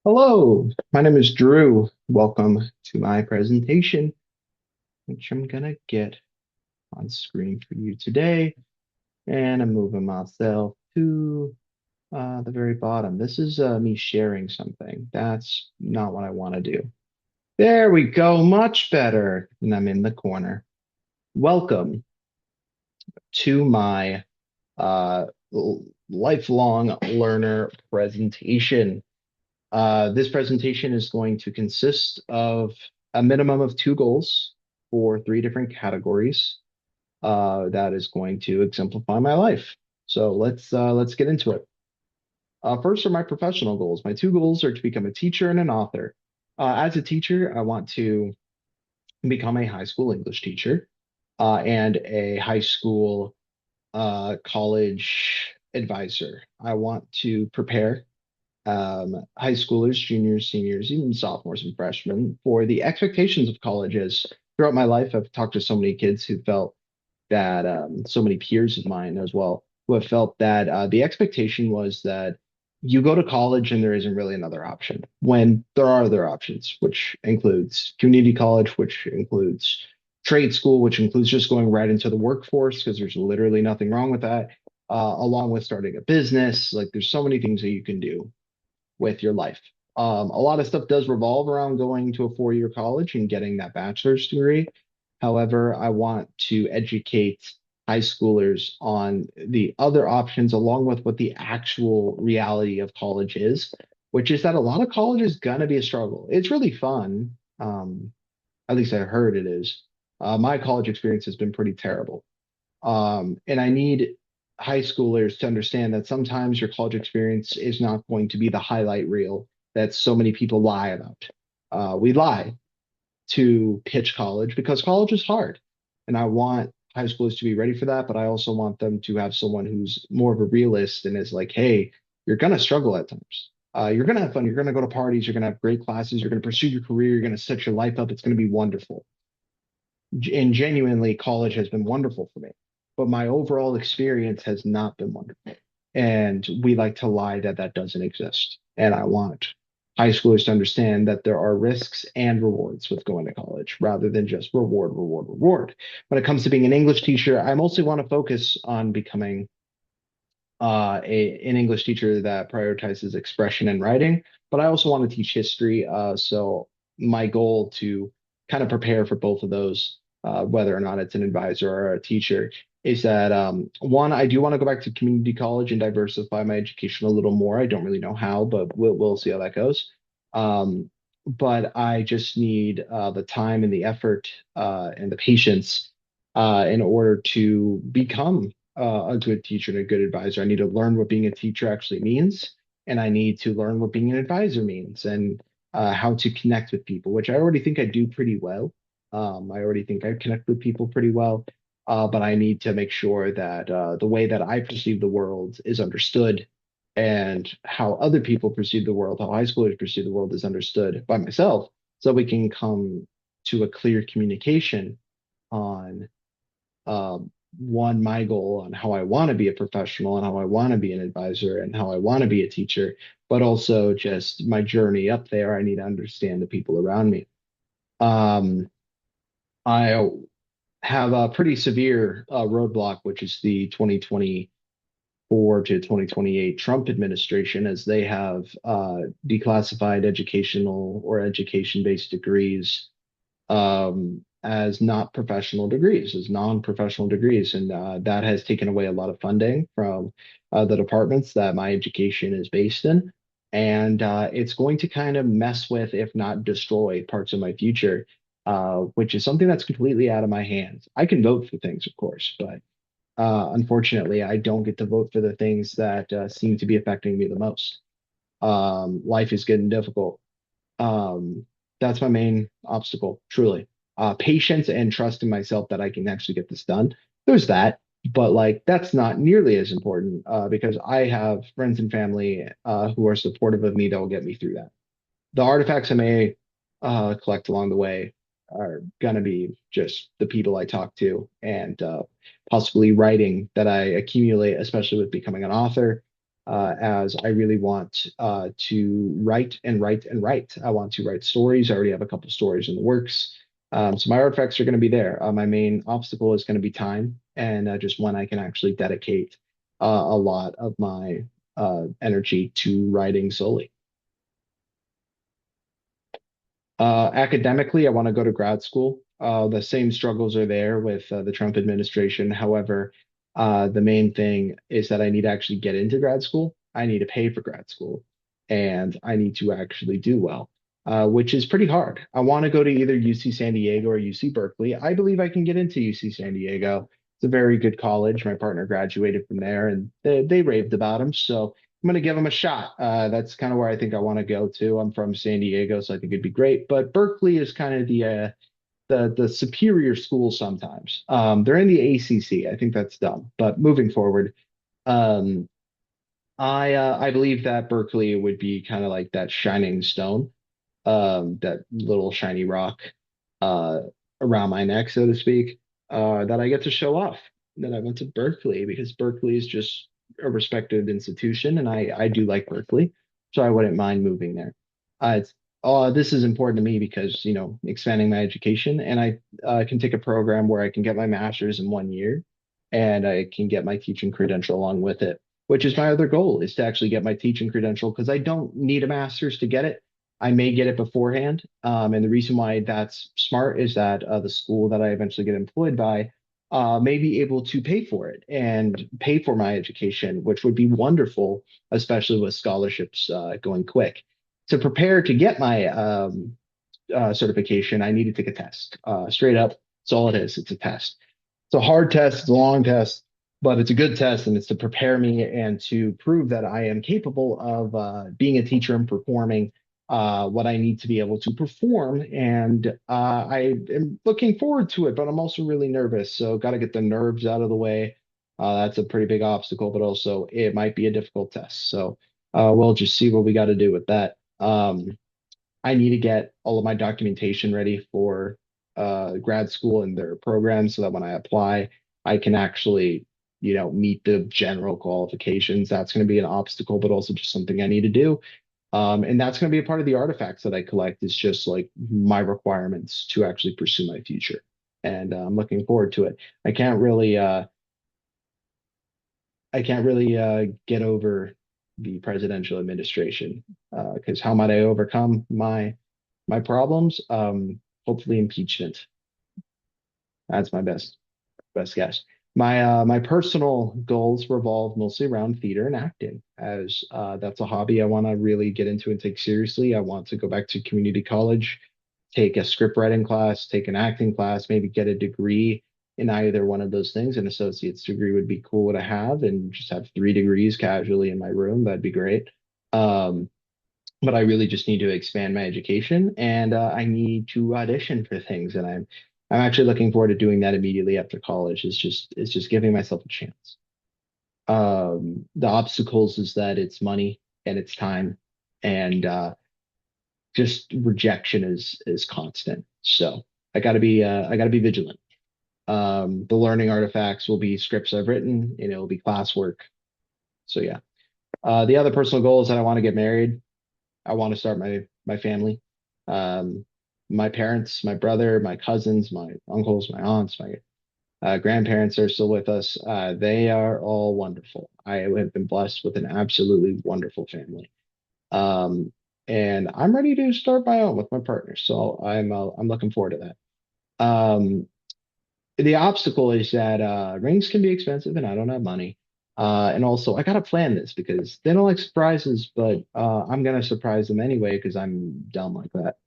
Hello, my name is Drew. Welcome to my presentation, which I'm gonna get on screen for you today. And I'm moving myself to the very bottom. This is me sharing something. That's not what I want to do. There we go, much better. And I'm in the corner. Welcome to my lifelong learner presentation. This presentation is going to consist of a minimum of two goals for three different categories. That is going to exemplify my life. So let's get into it. First are my professional goals. My two goals are to become a teacher and an author. As a teacher, I want to become a high school English teacher and a high school college advisor. I want to prepare high schoolers, juniors, seniors, even sophomores and freshmen for the expectations of colleges. Throughout my life, I've talked to so many kids who felt that, so many peers of mine as well, who have felt that the expectation was that you go to college and there isn't really another option when there are other options, which includes community college, which includes trade school, which includes just going right into the workforce because there's literally nothing wrong with that, along with starting a business. Like there's so many things that you can do with your life. A lot of stuff does revolve around going to a four-year college and getting that bachelor's degree. However, I want to educate high schoolers on the other options along with what the actual reality of college is, which is that a lot of college is gonna be a struggle. It's really fun. At least I heard it is. My college experience has been pretty terrible. And I need high schoolers to understand that sometimes your college experience is not going to be the highlight reel that so many people lie about. We lie to pitch college because college is hard. And I want high schoolers to be ready for that, but I also want them to have someone who's more of a realist and is like, hey, you're going to struggle at times. You're going to have fun. You're going to go to parties. You're going to have great classes. You're going to pursue your career. You're going to set your life up. It's going to be wonderful. And genuinely, college has been wonderful for me, but my overall experience has not been wonderful. And we like to lie that that doesn't exist. And I want high schoolers to understand that there are risks and rewards with going to college rather than just reward, reward, reward. When it comes to being an English teacher, I mostly want to focus on becoming an English teacher that prioritizes expression and writing, but I also want to teach history. So my goal to kind of prepare for both of those, whether or not it's an advisor or a teacher, is that one, I do want to go back to community college and diversify my education a little more. I don't really know how, but we'll see how that goes. But I just need the time and the effort and the patience in order to become a good teacher and a good advisor. I need to learn what being a teacher actually means, and I need to learn what being an advisor means and how to connect with people, which I already think I do pretty well. I already think I connect with people pretty well, but I need to make sure that the way that I perceive the world is understood and how other people perceive the world, how high schoolers perceive the world is understood by myself, so we can come to a clear communication on one, my goal on how I want to be a professional and how I want to be an advisor and how I want to be a teacher, but also just my journey up there. I need to understand the people around me. Um, I have a pretty severe roadblock, which is the 2024 to 2028 Trump administration, as they have declassified educational or education-based degrees as not professional degrees, as non-professional degrees. And that has taken away a lot of funding from the departments that my education is based in. And it's going to kind of mess with, if not destroy, parts of my future, which is something that's completely out of my hands. I can vote for things, of course, but unfortunately, I don't get to vote for the things that seem to be affecting me the most. Life is getting difficult. That's my main obstacle, truly. Patience and trust in myself that I can actually get this done. There's that, but like that's not nearly as important because I have friends and family who are supportive of me that will get me through that. The artifacts I may collect along the way are gonna be just the people I talk to and possibly writing that I accumulate, especially with becoming an author. as I really want to write and write and write. I want to write stories. I already have a couple stories in the works. So my artifacts are going to be there. My main obstacle is going to be time and just when I can actually dedicate a lot of my energy to writing solely. Academically, I want to go to grad school. The same struggles are there with the Trump administration. However, the main thing is that I need to actually get into grad school. I need to pay for grad school, and I need to actually do well, which is pretty hard. I want to go to either UC San Diego or UC Berkeley. I believe I can get into UC San Diego. It's a very good college. My partner graduated from there, and they raved about him. So I'm going to give them a shot. That's kind of where I think I want to go to. I'm from San Diego, so I think it'd be great. But Berkeley is kind of the superior school sometimes. They're in the ACC. I think that's dumb. But moving forward, um, I believe that Berkeley would be kind of like that shining stone, that little shiny rock uh, around my neck, so to speak, that I get to show off that I went to Berkeley because Berkeley is just a respected institution, and I do like Berkeley, so I wouldn't mind moving there. This is important to me because expanding my education, and I can take a program where I can get my master's in 1 year, and I can get my teaching credential along with it, which is my other goal is to actually get my teaching credential because I don't need a master's to get it. I may get it beforehand. And the reason why that's smart is that the school that I eventually get employed by may be able to pay for it and pay for my education, which would be wonderful, especially with scholarships going quick. To prepare to get my certification, I need to take a test. Straight up, that's all it is. It's a test. It's a hard test, it's a long test, but it's a good test, and it's to prepare me and to prove that I am capable of being a teacher and performing what I need to be able to perform. And I am looking forward to it, but I'm also really nervous. So, got to get the nerves out of the way. That's a pretty big obstacle, but also it might be a difficult test. So, we'll just see what we got to do with that. I need to get all of my documentation ready for grad school and their programs so that when I apply, I can actually, meet the general qualifications. That's going to be an obstacle, but also just something I need to do. And that's going to be a part of the artifacts that I collect is just like my requirements to actually pursue my future. And I'm looking forward to it. I can't really get over the presidential administration because how might I overcome my problems? Hopefully impeachment. That's my best guess. My personal goals revolve mostly around theater and acting, as that's a hobby I want to really get into and take seriously. I want to go back to community college, take a script writing class, take an acting class, maybe get a degree in either one of those things. An associate's degree would be cool to have, and just have 3 degrees casually in my room. That'd be great. Um, but I really just need to expand my education and I need to audition for things. And I'm actually looking forward to doing that immediately after college. It's just giving myself a chance. The obstacles is that it's money and it's time and just rejection is constant. So I gotta be vigilant. The learning artifacts will be scripts I've written and it'll be classwork. So yeah. The other personal goal is that I want to get married. I want to start my family. Um, my parents, my brother, my cousins, my uncles, my aunts, my grandparents are still with us. They are all wonderful. I have been blessed with an absolutely wonderful family. Um, and I'm ready to start my own with my partner. So I'm looking forward to that. The obstacle is that rings can be expensive and I don't have money. And also, I gotta plan this because they don't like surprises, but I'm gonna surprise them anyway because I'm dumb like that.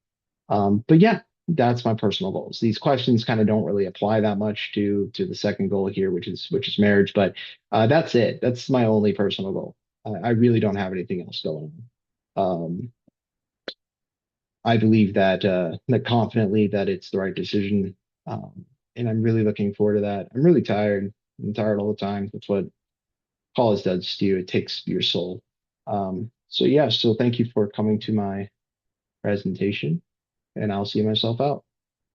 But yeah, that's my personal goals. These questions kind of don't really apply that much to the second goal here, which is marriage. But that's it. That's my only personal goal. I really don't have anything else going on. I believe that confidently that it's the right decision. And I'm really looking forward to that. I'm really tired. I'm tired all the time. That's what college does to you. It takes your soul. So yeah, so thank you for coming to my presentation, and I'll see myself out.